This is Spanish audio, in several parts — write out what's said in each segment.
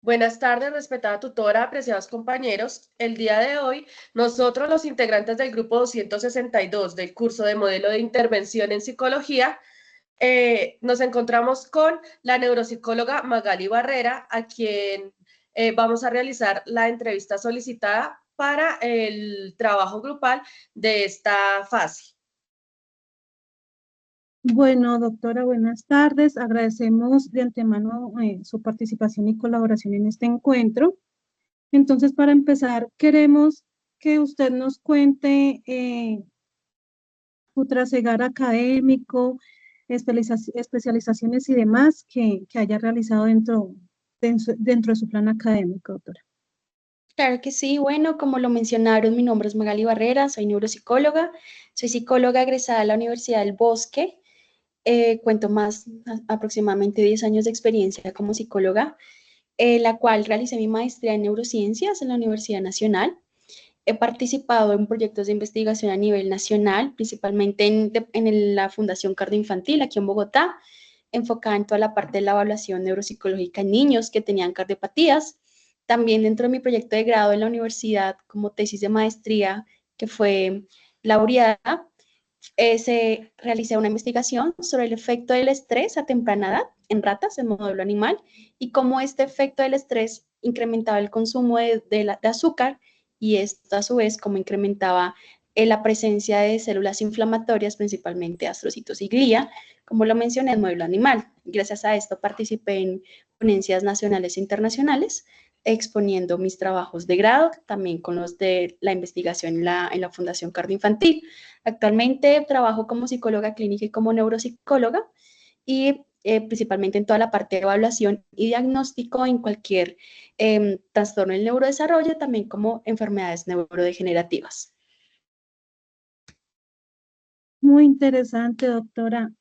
Buenas tardes, respetada tutora, apreciados compañeros. El día de hoy, nosotros, los integrantes del grupo 262 del curso de modelo de intervención en psicología, nos encontramos con la neuropsicóloga Magali Barrera, a quien vamos a realizar la entrevista solicitada para el trabajo grupal de esta fase. Bueno, doctora, buenas tardes. Agradecemos de antemano su participación y colaboración en este encuentro. Entonces, para empezar, queremos que usted nos cuente su trasegar académico, especializaciones y demás que haya realizado dentro de su plan académico, doctora. Claro que sí, bueno, como lo mencionaron, mi nombre es Magali Barrera, soy neuropsicóloga, soy psicóloga egresada de la Universidad del Bosque, cuento aproximadamente 10 años de experiencia como psicóloga, la cual realicé mi maestría en neurociencias en la Universidad Nacional. He participado en proyectos de investigación a nivel nacional, principalmente en la Fundación Cardioinfantil aquí en Bogotá, enfocada en toda la parte de la evaluación neuropsicológica en niños que tenían cardiopatías. También dentro de mi proyecto de grado en la universidad como tesis de maestría, que fue laureada, se realicé una investigación sobre el efecto del estrés a temprana edad en ratas, en modelo animal, y cómo este efecto del estrés incrementaba el consumo de azúcar y esto a su vez cómo incrementaba la presencia de células inflamatorias, principalmente astrocitos y glía, como lo mencioné en modelo animal. Gracias a esto participé en ponencias nacionales e internacionales, exponiendo mis trabajos de grado, también con los de la investigación en la Fundación Cardioinfantil. Actualmente trabajo como psicóloga clínica y como neuropsicóloga y principalmente en toda la parte de evaluación y diagnóstico en cualquier trastorno del neurodesarrollo, también como enfermedades neurodegenerativas. Muy interesante, doctora.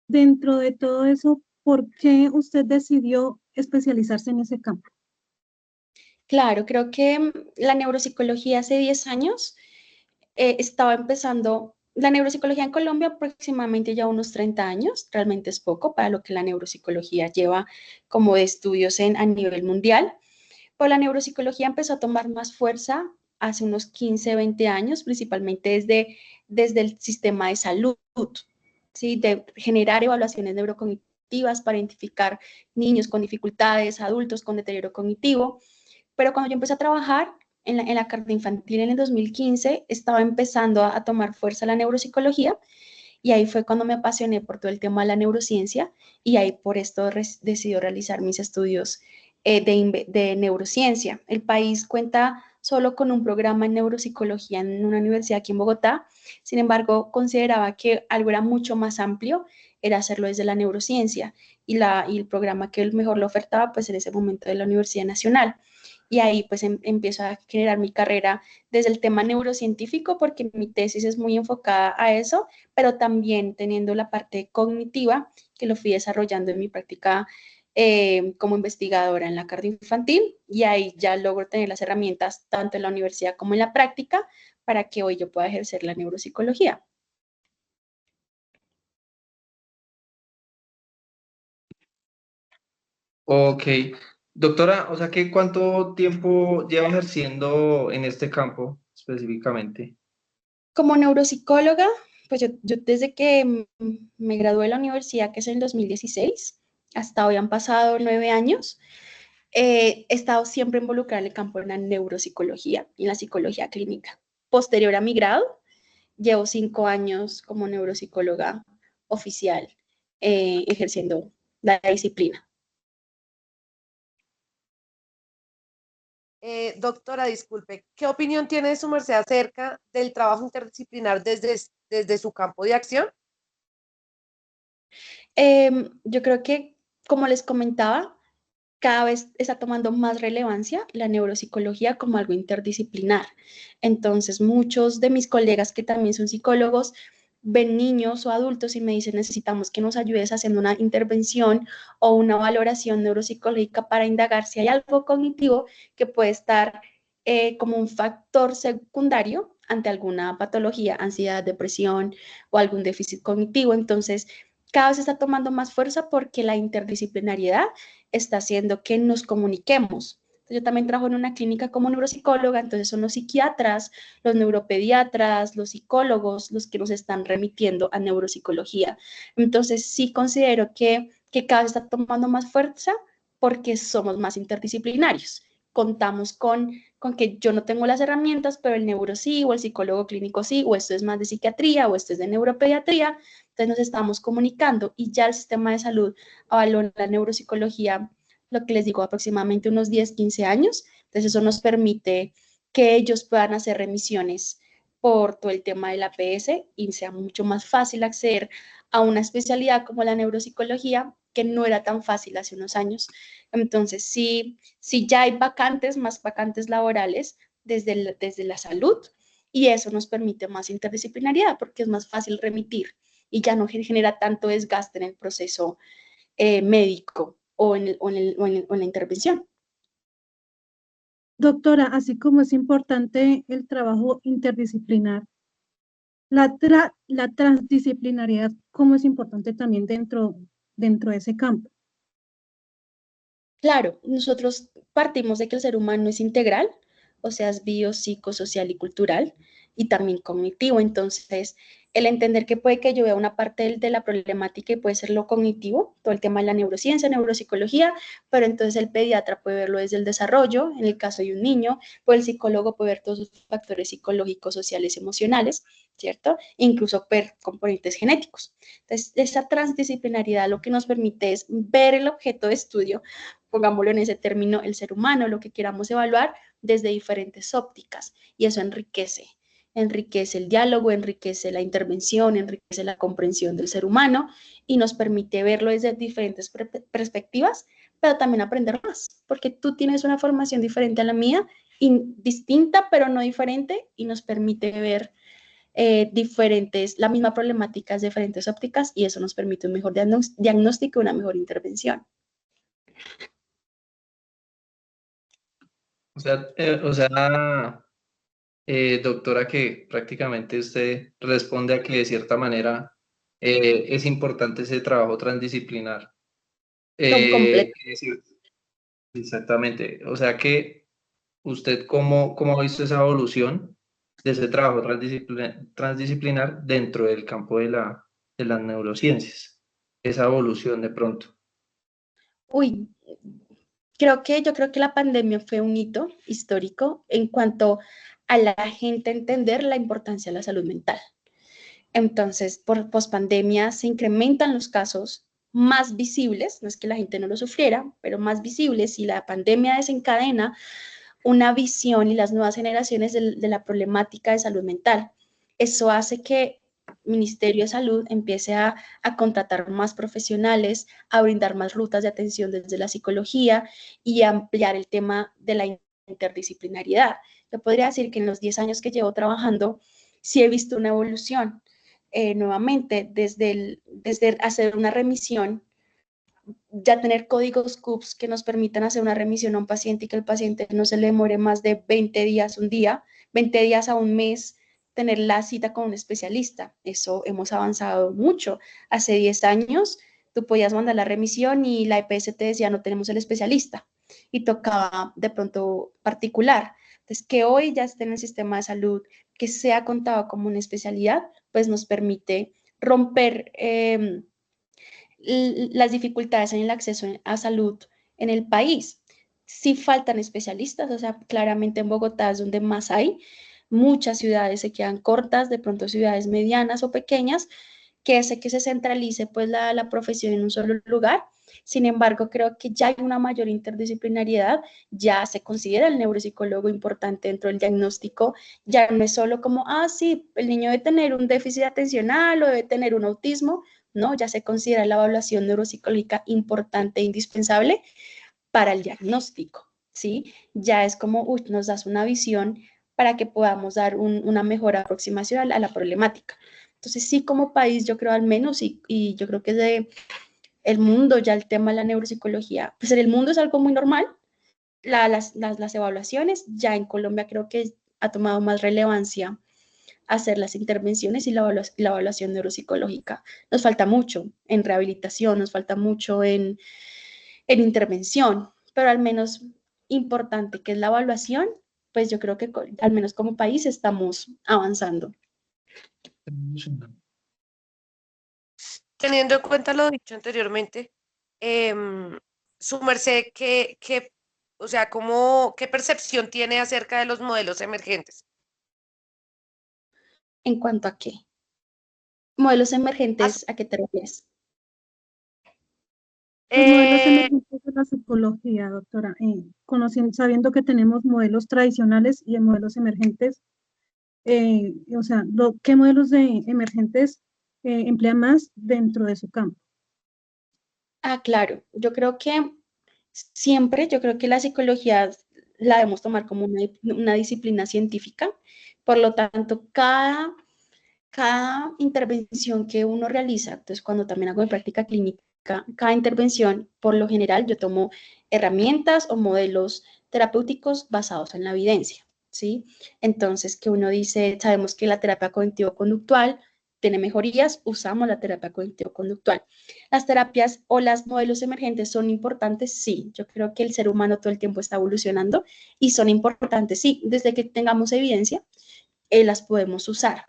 Dentro de todo eso, ¿por qué usted decidió especializarse en ese campo? Claro, creo que la neuropsicología hace 10 años estaba empezando, la neuropsicología en Colombia aproximadamente ya unos 30 años, realmente es poco para lo que la neuropsicología lleva como de estudios a nivel mundial, pero la neuropsicología empezó a tomar más fuerza hace unos 15, 20 años, principalmente desde el sistema de salud, ¿sí? De generar evaluaciones neurocognitivas para identificar niños con dificultades, adultos con deterioro cognitivo, pero cuando yo empecé a trabajar en la carta infantil en el 2015, estaba empezando a tomar fuerza la neuropsicología y ahí fue cuando me apasioné por todo el tema de la neurociencia y ahí por esto decidí realizar mis estudios de neurociencia. El país cuenta solo con un programa en neuropsicología en una universidad aquí en Bogotá, sin embargo, consideraba que algo era mucho más amplio, era hacerlo desde la neurociencia y el programa que mejor lo ofertaba, pues en ese momento de la Universidad Nacional. Y ahí pues empiezo a generar mi carrera desde el tema neurocientífico porque mi tesis es muy enfocada a eso, pero también teniendo la parte cognitiva que lo fui desarrollando en mi práctica como investigadora en la cardioinfantil y ahí ya logro tener las herramientas tanto en la universidad como en la práctica para que hoy yo pueda ejercer la neuropsicología. Ok, doctora, o sea que ¿cuánto tiempo lleva ejerciendo en este campo específicamente? Como neuropsicóloga, pues yo desde que me gradué de la universidad, que es en el 2016, hasta hoy han pasado 9 años. He estado siempre involucrada en el campo de la neuropsicología y en la psicología clínica. Posterior a mi grado, llevo 5 años como neuropsicóloga oficial ejerciendo la disciplina. Doctora, disculpe, ¿qué opinión tiene su merced acerca del trabajo interdisciplinar desde su campo de acción? Yo creo que, como les comentaba, cada vez está tomando más relevancia la neuropsicología como algo interdisciplinar. Entonces, muchos de mis colegas que también son psicólogos ven niños o adultos y me dicen, necesitamos que nos ayudes haciendo una intervención o una valoración neuropsicológica para indagar si hay algo cognitivo que puede estar como un factor secundario ante alguna patología, ansiedad, depresión o algún déficit cognitivo. Entonces, cada vez está tomando más fuerza porque la interdisciplinariedad está haciendo que nos comuniquemos. Yo también trabajo en una clínica como neuropsicóloga, entonces son los psiquiatras, los neuropediatras, los psicólogos los que nos están remitiendo a neuropsicología. Entonces sí considero que cada vez está tomando más fuerza porque somos más interdisciplinarios. Contamos con que yo no tengo las herramientas, pero el neuro sí, o el psicólogo clínico sí, o esto es más de psiquiatría, o esto es de neuropediatría. Entonces nos estamos comunicando y ya el sistema de salud avaló la neuropsicología, lo que les digo, aproximadamente unos 10, 15 años. Entonces eso nos permite que ellos puedan hacer remisiones por todo el tema del APS y sea mucho más fácil acceder a una especialidad como la neuropsicología, que no era tan fácil hace unos años. Entonces, sí, ya hay vacantes, más vacantes laborales desde la salud, y eso nos permite más interdisciplinariedad porque es más fácil remitir y ya no genera tanto desgaste en el proceso médico o en la intervención. Doctora, así como es importante el trabajo interdisciplinar, la transdisciplinariedad, ¿cómo es importante también dentro de ese campo? Claro, nosotros partimos de que el ser humano es integral, o sea, es bio, psicosocial y cultural, y también cognitivo. Entonces, el entender que puede que yo vea una parte de la problemática y puede ser lo cognitivo, todo el tema de la neurociencia, neuropsicología, pero entonces el pediatra puede verlo desde el desarrollo, en el caso de un niño, pues el psicólogo puede ver todos los factores psicológicos, sociales, emocionales, ¿cierto? Incluso ver componentes genéticos. Entonces, esa transdisciplinaridad lo que nos permite es ver el objeto de estudio, pongámoslo en ese término, el ser humano, lo que queramos evaluar desde diferentes ópticas, y eso enriquece el diálogo, enriquece la intervención, enriquece la comprensión del ser humano y nos permite verlo desde diferentes perspectivas, pero también aprender más, porque tú tienes una formación diferente a la mía, distinta pero no diferente, y nos permite ver la misma problemática desde diferentes ópticas, y eso nos permite un mejor diagnóstico y una mejor intervención. Doctora, que prácticamente usted responde a que de cierta manera es importante ese trabajo transdisciplinar. Completo. Es decir, exactamente. O sea que usted cómo ha visto esa evolución de ese trabajo transdisciplinar dentro del campo de las neurociencias. Esa evolución de pronto. Uy, yo creo que la pandemia fue un hito histórico en cuanto a la gente entender la importancia de la salud mental. Entonces, por pospandemia se incrementan los casos más visibles, no es que la gente no lo sufriera, pero más visibles, y la pandemia desencadena una visión y las nuevas generaciones de la problemática de salud mental. Eso hace que el Ministerio de Salud empiece a contratar más profesionales, a brindar más rutas de atención desde la psicología y a ampliar el tema de la interdisciplinariedad. Yo podría decir que en los 10 años que llevo trabajando, sí he visto una evolución. Nuevamente, desde hacer una remisión, ya tener códigos CUPS que nos permitan hacer una remisión a un paciente y que el paciente no se le demore más de 20 días, 20 días a un mes, tener la cita con un especialista. Eso hemos avanzado mucho. Hace 10 años tú podías mandar la remisión y la EPS te decía no tenemos el especialista y tocaba de pronto particular. Entonces, que hoy ya esté en el sistema de salud, que sea contado como una especialidad, pues nos permite romper las dificultades en el acceso a salud en el país. Sí faltan especialistas, o sea, claramente en Bogotá es donde más hay. Muchas ciudades se quedan cortas, de pronto ciudades medianas o pequeñas, que hace que se centralice pues la profesión en un solo lugar. Sin embargo, creo que ya hay una mayor interdisciplinariedad, ya se considera el neuropsicólogo importante dentro del diagnóstico, ya no es solo como, sí, el niño debe tener un déficit atencional o debe tener un autismo, no, ya se considera la evaluación neuropsicológica importante e indispensable para el diagnóstico, ¿sí? Ya es como, nos das una visión para que podamos dar una mejor aproximación a la problemática. Entonces, sí, como país, yo creo al menos, y yo creo que de el mundo, ya el tema de la neuropsicología, pues en el mundo es algo muy normal, las evaluaciones, ya en Colombia creo que ha tomado más relevancia hacer las intervenciones y la evaluación neuropsicológica. Nos falta mucho en rehabilitación, nos falta mucho en intervención, pero al menos importante que es la evaluación, pues yo creo que al menos como país estamos avanzando. Teniendo en cuenta lo dicho anteriormente, su merced, o sea, ¿qué percepción tiene acerca de los modelos emergentes? ¿En cuanto a qué? ¿Modelos emergentes a qué te refieres? Los modelos Eh, emergentes de la psicología, doctora, sabiendo que tenemos modelos tradicionales y modelos emergentes, o sea, ¿qué modelos emergentes emplean más dentro de su campo? Claro, yo creo que yo creo que la psicología la debemos tomar como una disciplina científica, por lo tanto, cada intervención que uno realiza, entonces cuando también hago mi práctica clínica, cada intervención, por lo general, yo tomo herramientas o modelos terapéuticos basados en la evidencia, ¿sí? Entonces, que uno dice, sabemos que la terapia cognitivo-conductual tiene mejorías, usamos la terapia cognitivo-conductual. Las terapias o los modelos emergentes son importantes, sí. Yo creo que el ser humano todo el tiempo está evolucionando y son importantes, sí. Desde que tengamos evidencia, las podemos usar.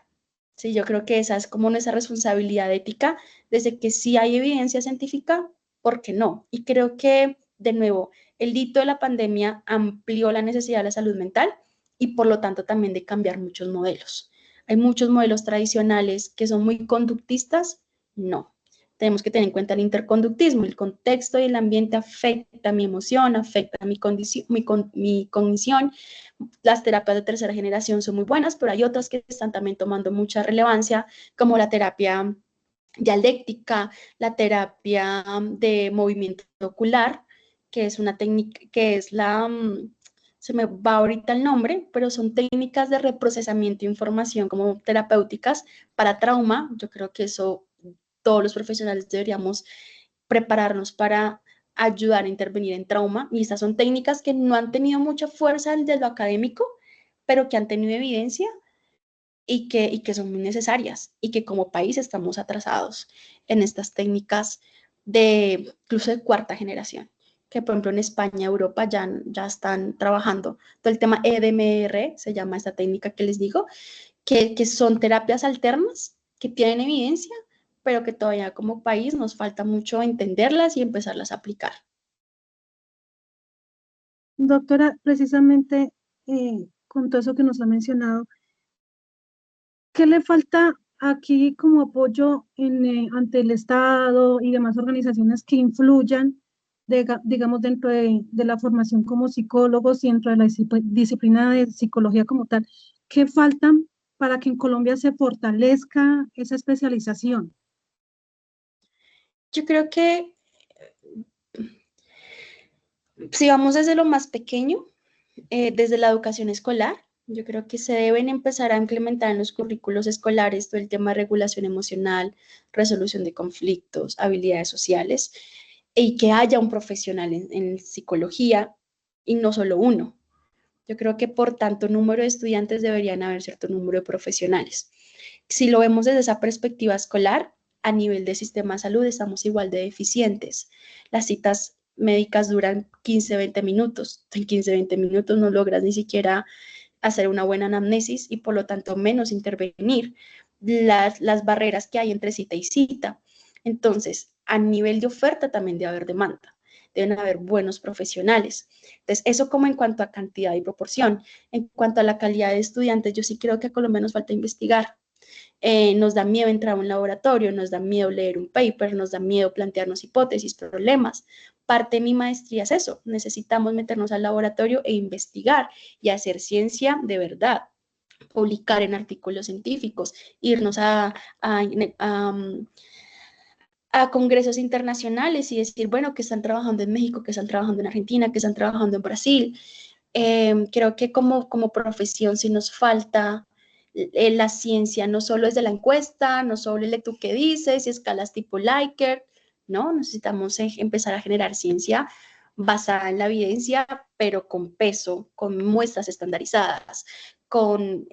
Sí, yo creo que esa es como nuestra responsabilidad ética, desde que sí hay evidencia científica, ¿por qué no? Y creo que, de nuevo, el hito de la pandemia amplió la necesidad de la salud mental y por lo tanto también de cambiar muchos modelos. Hay muchos modelos tradicionales que son muy conductistas, no. Tenemos que tener en cuenta el interconductismo, el contexto y el ambiente afecta mi emoción, afecta mi cognición. Las terapias de tercera generación son muy buenas, pero hay otras que están también tomando mucha relevancia, como la terapia dialéctica, la terapia de movimiento ocular, que es una técnica, que es se me va ahorita el nombre, pero son técnicas de reprocesamiento de información como terapéuticas para trauma. Yo creo que eso todos los profesionales deberíamos prepararnos para ayudar a intervenir en trauma, y estas son técnicas que no han tenido mucha fuerza desde lo académico, pero que han tenido evidencia y que son muy necesarias, y que como país estamos atrasados en estas técnicas incluso de cuarta generación, que por ejemplo en España, Europa ya están trabajando todo el tema EDMR, se llama esta técnica que les digo, que son terapias alternas que tienen evidencia, pero que todavía como país nos falta mucho entenderlas y empezarlas a aplicar. Doctora, precisamente con todo eso que nos ha mencionado, ¿qué le falta aquí como apoyo ante el Estado y demás organizaciones que influyan, digamos, dentro de la formación como psicólogos y dentro de la disciplina de psicología como tal? ¿Qué faltan para que en Colombia se fortalezca esa especialización? Yo creo que si vamos desde lo más pequeño, desde la educación escolar, yo creo que se deben empezar a implementar en los currículos escolares todo el tema de regulación emocional, resolución de conflictos, habilidades sociales, y que haya un profesional en psicología y no solo uno. Yo creo que por tanto número de estudiantes deberían haber cierto número de profesionales. Si lo vemos desde esa perspectiva escolar, a nivel de sistema de salud estamos igual de deficientes. Las citas médicas duran 15, 20 minutos. En 15, 20 minutos no logras ni siquiera hacer una buena anamnesis y por lo tanto menos intervenir las barreras que hay entre cita y cita. Entonces, a nivel de oferta también debe haber demanda. Deben haber buenos profesionales. Entonces, eso como en cuanto a cantidad y proporción. En cuanto a la calidad de estudiantes, yo sí creo que a Colombia nos falta investigar. Nos da miedo entrar a un laboratorio, nos da miedo leer un paper, nos da miedo plantearnos hipótesis, problemas. Parte de mi maestría es eso, necesitamos meternos al laboratorio e investigar y hacer ciencia de verdad, publicar en artículos científicos, irnos a congresos internacionales y decir, bueno, que están trabajando en México, que están trabajando en Argentina, que están trabajando en Brasil. Creo que como profesión sí nos falta la ciencia, no solo es de la encuesta, no solo es tú qué dices, y escalas tipo Likert, ¿no? Necesitamos empezar a generar ciencia basada en la evidencia, pero con peso, con muestras estandarizadas, con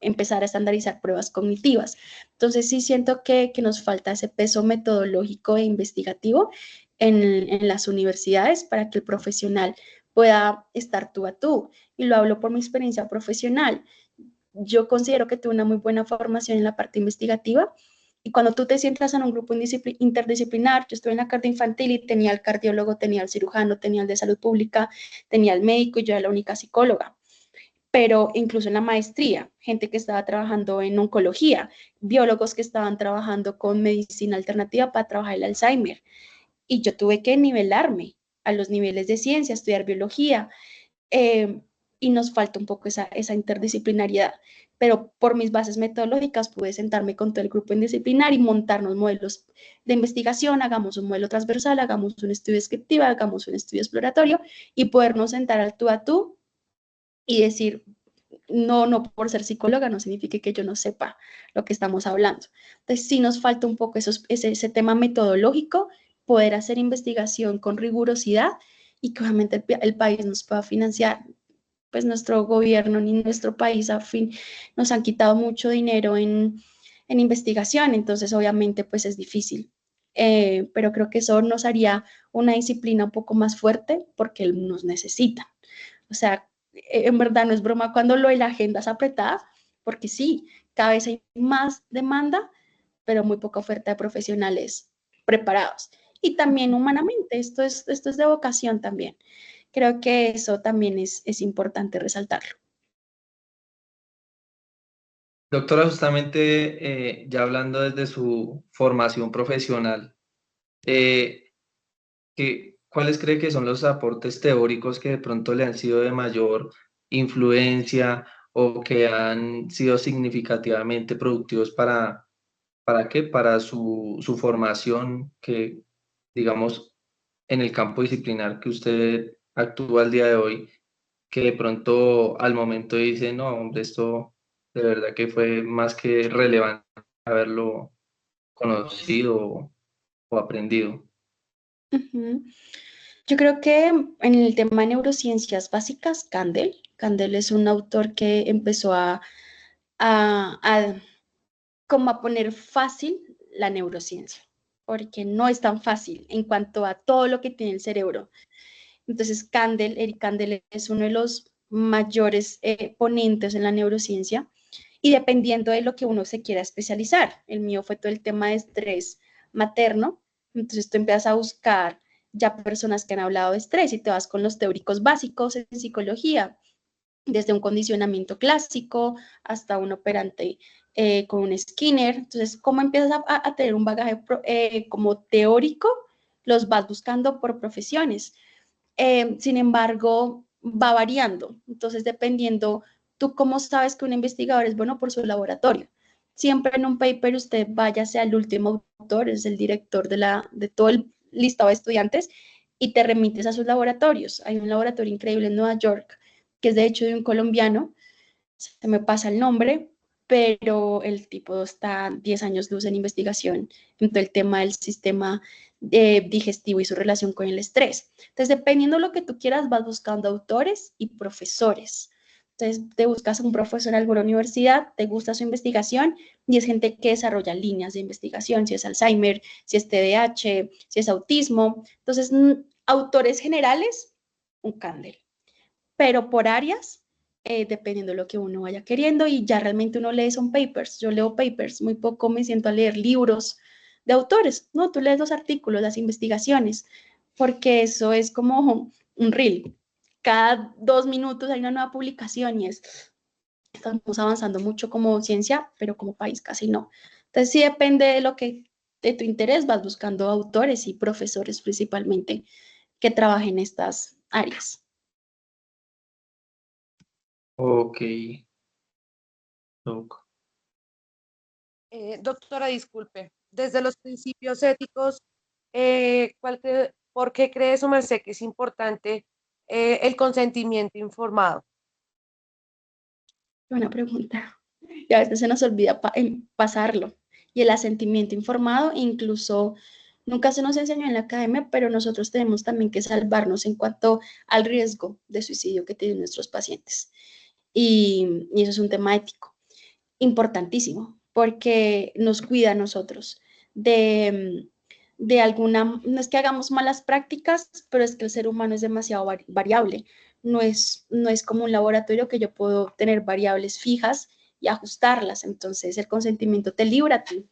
empezar a estandarizar pruebas cognitivas. Entonces sí siento que nos falta ese peso metodológico e investigativo en las universidades para que el profesional pueda estar tú a tú. Y lo hablo por mi experiencia profesional. Yo considero que tuve una muy buena formación en la parte investigativa y cuando tú te sientas en un grupo interdisciplinar, yo estuve en la carta infantil y tenía el cardiólogo, tenía el cirujano, tenía el de salud pública, tenía el médico y yo era la única psicóloga. Pero incluso en la maestría, gente que estaba trabajando en oncología, biólogos que estaban trabajando con medicina alternativa para trabajar el Alzheimer. Y yo tuve que nivelarme a los niveles de ciencia, estudiar biología, eh, y nos falta un poco esa interdisciplinariedad. Pero por mis bases metodológicas pude sentarme con todo el grupo indisciplinar y montarnos modelos de investigación, hagamos un modelo transversal, hagamos un estudio descriptivo, hagamos un estudio exploratorio y podernos sentar al tú a tú y decir, no por ser psicóloga no significa que yo no sepa lo que estamos hablando. Entonces sí nos falta un poco ese tema metodológico, poder hacer investigación con rigurosidad y que obviamente el país nos pueda financiar. Pues nuestro gobierno ni nuestro país nos han quitado mucho dinero en investigación, entonces obviamente pues es difícil. Pero creo que eso nos haría una disciplina un poco más fuerte porque nos necesitan. O sea, en verdad no es broma cuando lo de la agenda es apretada, porque sí, cada vez hay más demanda, pero muy poca oferta de profesionales preparados. Y también humanamente, esto es de vocación también. Creo que eso también es importante resaltarlo. Doctora, justamente ya hablando desde su formación profesional, eh, ¿cuáles cree que son los aportes teóricos que de pronto le han sido de mayor influencia o que han sido significativamente productivos ¿para qué? Para su formación que, digamos, en el campo disciplinar que usted actúa al día de hoy, que de pronto al momento dice, no, hombre, esto de verdad que fue más que relevante haberlo conocido o aprendido. Ujú. Yo creo que en el tema de neurociencias básicas, Kandel es un autor que empezó a como a poner fácil la neurociencia, porque no es tan fácil en cuanto a todo lo que tiene el cerebro. Entonces, Eric Kandel es uno de los mayores ponentes en la neurociencia y dependiendo de lo que uno se quiera especializar. El mío fue todo el tema de estrés materno, entonces tú empiezas a buscar ya personas que han hablado de estrés y te vas con los teóricos básicos en psicología, desde un condicionamiento clásico hasta un operante con un Skinner. Entonces, ¿cómo empiezas a tener un bagaje como teórico? Los vas buscando por profesiones. Sin embargo, va variando. Entonces, dependiendo, tú cómo sabes que un investigador es bueno por su laboratorio. Siempre en un paper usted váyase al último autor, es el director de todo el listado de estudiantes, y te remites a sus laboratorios. Hay un laboratorio increíble en Nueva York, que es de hecho de un colombiano, se me pasa el nombre, pero el tipo está 10 años luz en investigación en todo el tema del sistema digestivo y su relación con el estrés. Entonces, dependiendo de lo que tú quieras, vas buscando autores y profesores. Entonces, te buscas un profesor en alguna universidad, te gusta su investigación y es gente que desarrolla líneas de investigación, si es Alzheimer, si es TDAH, si es autismo. Entonces, autores generales, un Kandel, pero por áreas, dependiendo de lo que uno vaya queriendo y ya realmente uno lee son papers. Yo leo papers, muy poco me siento a leer libros de autores, ¿no? Tú lees los artículos, las investigaciones, porque eso es como un reel. Cada 2 minutos hay una nueva publicación y estamos avanzando mucho como ciencia, pero como país casi no. Entonces sí depende de tu interés, vas buscando autores y profesores principalmente que trabajen en estas áreas. Ok, doc. Doctora, disculpe, desde los principios éticos, ¿por qué cree su merced que es importante el consentimiento informado? Buena pregunta. Y a veces se nos olvida pasarlo. Y el asentimiento informado, incluso nunca se nos enseñó en la academia, pero nosotros tenemos también que salvarnos en cuanto al riesgo de suicidio que tienen nuestros pacientes. y eso es un tema ético importantísimo, porque nos cuida a nosotros de alguna, no es que hagamos malas prácticas, pero es que el ser humano es demasiado variable. No es como un laboratorio que yo puedo tener variables fijas y ajustarlas. Entonces, el consentimiento te libra a ti,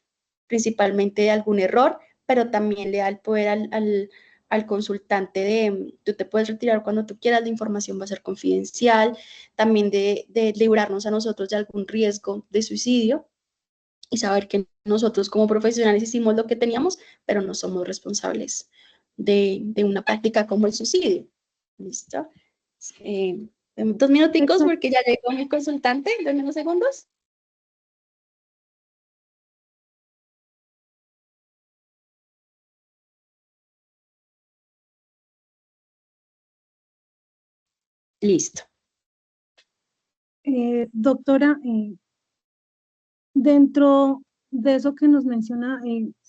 principalmente de algún error, pero también le da el poder al consultante de, tú te puedes retirar cuando tú quieras, la información va a ser confidencial, también de librarnos a nosotros de algún riesgo de suicidio y saber que nosotros como profesionales hicimos lo que teníamos, pero no somos responsables de una práctica como el suicidio. ¿Listo? Eh, 2 minuticos Exacto. porque ya llegó mi consultante, 2 segundos. Listo. Doctora, dentro de eso que nos menciona,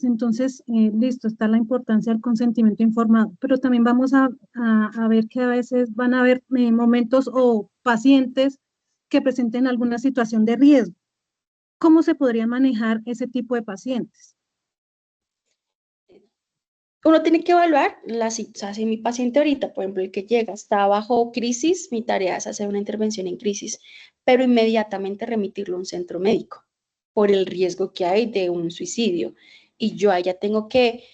entonces, listo, está la importancia del consentimiento informado, pero también vamos a ver que a veces van a haber momentos o pacientes que presenten alguna situación de riesgo. ¿Cómo se podría manejar ese tipo de pacientes? Uno tiene que evaluar o sea, si mi paciente ahorita, por ejemplo, el que llega está bajo crisis, mi tarea es hacer una intervención en crisis, pero inmediatamente remitirlo a un centro médico por el riesgo que hay de un suicidio. Y yo ahí ya tengo que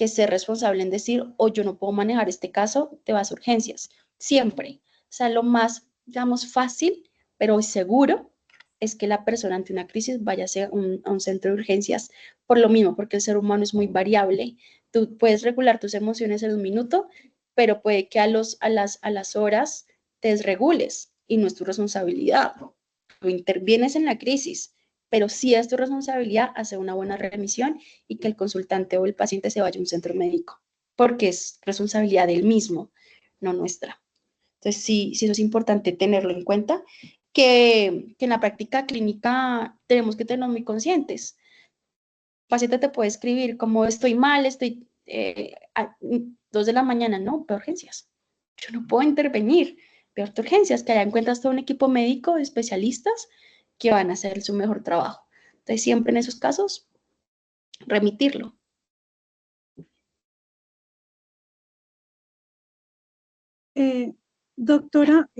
ser responsable en decir, o yo no puedo manejar este caso, te vas a urgencias. Siempre. O sea, lo más, digamos, fácil, pero seguro, es que la persona ante una crisis vaya a un centro de urgencias por lo mismo, porque el ser humano es muy variable. Tú puedes regular tus emociones en un minuto, pero puede que a las horas te desregules y no es tu responsabilidad. Tú intervienes en la crisis, pero sí es tu responsabilidad hacer una buena remisión y que el consultante o el paciente se vaya a un centro médico, porque es responsabilidad del mismo, no nuestra. Entonces, sí eso es importante tenerlo en cuenta, que en la práctica clínica tenemos que tenernos muy conscientes. El paciente te puede escribir como estoy mal, estoy a 2 de la mañana, no, peor urgencias. Yo no puedo intervenir, peor urgencias, que allá encuentras todo un equipo médico de especialistas que van a hacer su mejor trabajo. Entonces, siempre en esos casos, remitirlo. Eh, Doctora,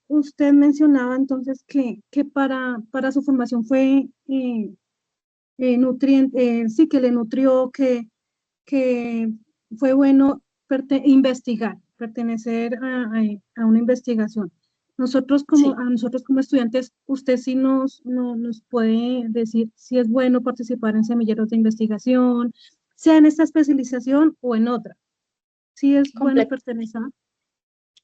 usted mencionaba entonces que para su formación fue nutriente, sí que le nutrió, que fue bueno investigar, pertenecer a una investigación. Sí, A nosotros como estudiantes, usted sí nos puede decir si es bueno participar en semilleros de investigación, sea en esta especialización o en otra. Si es bueno pertenecer.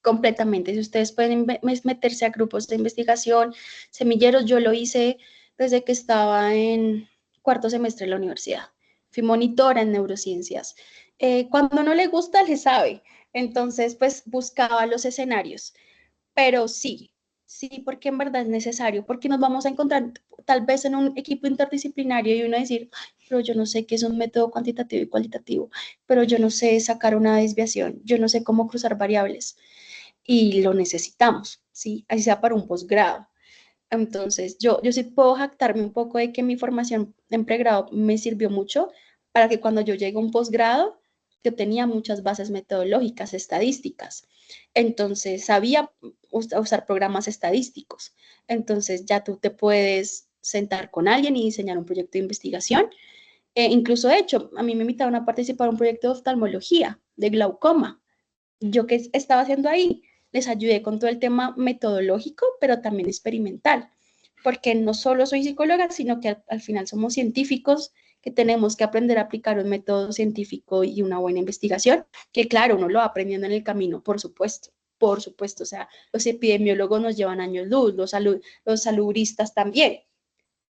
completamente. Si ustedes pueden meterse a grupos de investigación, semilleros, yo lo hice desde que estaba en cuarto semestre de la universidad. Fui monitora en neurociencias. Cuando no le gusta, le sabe. Entonces, pues buscaba los escenarios. Pero sí, porque en verdad es necesario, porque nos vamos a encontrar tal vez en un equipo interdisciplinario y uno decir, "Ay, pero yo no sé qué es un método cuantitativo y cualitativo, pero yo no sé sacar una desviación, yo no sé cómo cruzar variables y lo necesitamos, ¿sí? Así sea para un posgrado. Entonces, yo sí puedo jactarme un poco de que mi formación en pregrado me sirvió mucho para que cuando yo llegue a un posgrado, yo tenía muchas bases metodológicas, estadísticas. Entonces, sabía usar programas estadísticos. Entonces, ya tú te puedes sentar con alguien y diseñar un proyecto de investigación. Incluso, de hecho, a mí me invitaron a participar en un proyecto de oftalmología, de glaucoma. ¿Yo qué estaba haciendo ahí? Les ayudé con todo el tema metodológico, pero también experimental, porque no solo soy psicóloga, sino que al final somos científicos que tenemos que aprender a aplicar un método científico y una buena investigación, que claro, uno lo va aprendiendo en el camino, por supuesto, o sea, los epidemiólogos nos llevan años luz, los salubristas también,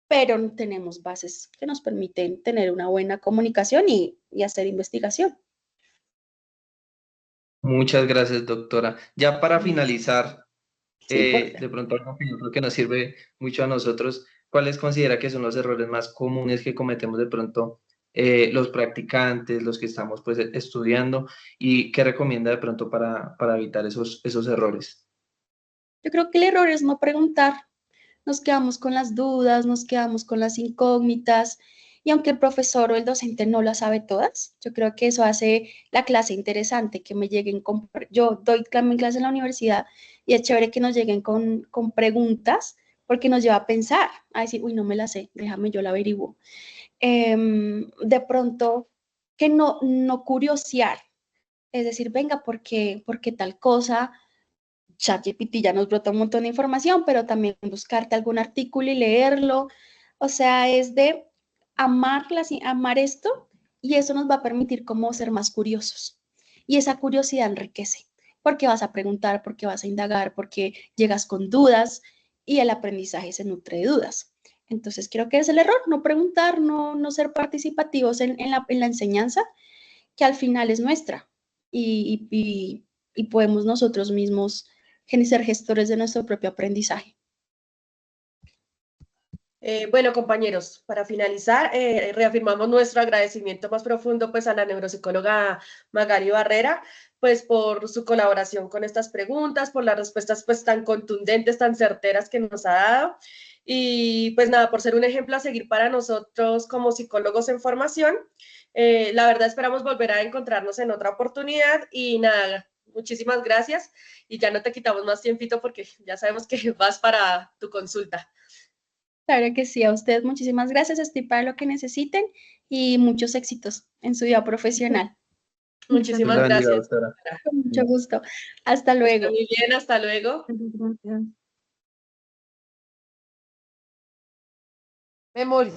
pero no tenemos bases que nos permiten tener una buena comunicación y hacer investigación. Muchas gracias, doctora. Ya para finalizar, Sí, por favor. de pronto algo que yo creo que nos sirve mucho a nosotros, ¿cuáles considera que son los errores más comunes que cometemos de pronto los practicantes, los que estamos pues estudiando y qué recomienda de pronto para evitar esos errores? Yo creo que el error es no preguntar, nos quedamos con las dudas, nos quedamos con las incógnitas, y aunque el profesor o el docente no las sabe todas, yo creo que eso hace la clase interesante, que me lleguen con, yo doy también clase en la universidad, y es chévere que nos lleguen con preguntas, porque nos lleva a pensar, a decir, uy, no me la sé, déjame, yo la averiguo. De pronto, que no curiosear, es decir, venga, ¿por qué tal cosa? ChatGPT ya nos brota un montón de información, pero también buscarte algún artículo y leerlo. O sea, es de amar esto, y eso nos va a permitir como ser más curiosos. Y esa curiosidad enriquece, porque vas a preguntar, porque vas a indagar, porque llegas con dudas, y el aprendizaje se nutre de dudas. Entonces, creo que es el error, no preguntar, no ser participativos en la enseñanza, que al final es nuestra, y podemos nosotros mismos ser gestores de nuestro propio aprendizaje. Bueno, compañeros, para finalizar, reafirmamos nuestro agradecimiento más profundo pues a la neuropsicóloga Magali Barrera, pues por su colaboración con estas preguntas, por las respuestas pues tan contundentes, tan certeras que nos ha dado, y pues nada, por ser un ejemplo a seguir para nosotros como psicólogos en formación. La verdad esperamos volver a encontrarnos en otra oportunidad y nada, muchísimas gracias, y ya no te quitamos más tiempito porque ya sabemos que vas para tu consulta. Claro que sí, a ustedes muchísimas gracias, estoy para lo que necesiten, y muchos éxitos en su vida profesional. Muchas Muchísimas Dios la bendiga, gracias. doctora. Con mucho gusto. Hasta Que esté luego. muy bien, hasta luego. gracias. Memoria.